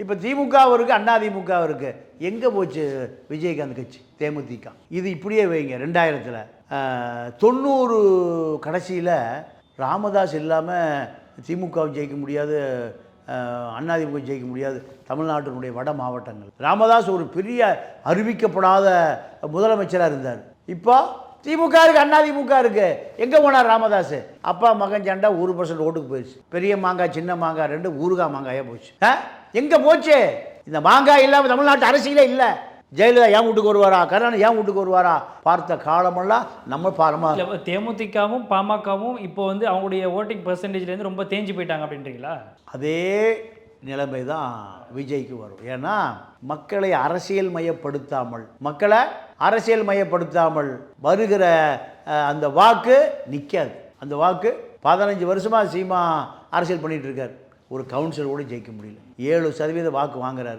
இப்போ திமுகவும் இருக்குது, அதிமுகவும் இருக்குது. எங்கே போச்சு விஜயகாந்த் கட்சி, தேமுதிக? இது இப்படியே வைங்க. 2000 90 கடைசியில் ராமதாஸ் இல்லாமல் திமுகவும் ஜெயிக்க முடியாது, அதிமுக ஜெயிக்க முடியாது. தமிழ்நாட்டினுடைய வட மாவட்டங்கள் ராமதாஸ் ஒரு பெரிய அறிவிக்கப்படாத முதலமைச்சராக இருந்தார். இப்போ திமுக இருக்குது, அதிமுக இருக்குது. எங்கே போனார் ராமதாஸ்? அப்பா மகன் சண்டை 1% ஓட்டுக்கு போயிடுச்சு. பெரிய மாங்காய் சின்ன மாங்காய் 2 ஊறுகாய் மாங்காயாக போச்சு. எங்கே போச்சு? இந்த மாங்காய் இல்லாமல் தமிழ்நாட்டு அரசியலே இல்லை. ஜெயலலிதா ஏன் வீட்டுக்கு வருவாரா, கருணாநிதி ஏன் வீட்டுக்கு வருவாரா? பார்த்த காலமெல்லாம் நம்ம பாரமாக. தேமுதிகவும் பாமகவும் இப்போ வந்து அவங்களுடைய ஓட்டிங் பெர்சன்டேஜ்லேருந்து ரொம்ப தேஞ்சு போயிட்டாங்க அப்படின்றீங்களா? அதே நிலைமை தான் விஜய்க்கு வரும். ஏன்னா மக்களை அரசியல் மயப்படுத்தாமல் வருகிற அந்த வாக்கு நிற்காது. அந்த வாக்கு 15 வருஷமாக சீமா அரசியல் பண்ணிகிட்டு இருக்கார். ஒரு கவுன்சிலர் கூட ஜெயிக்க முடியல. 7% வாக்கு வாங்குறாரு.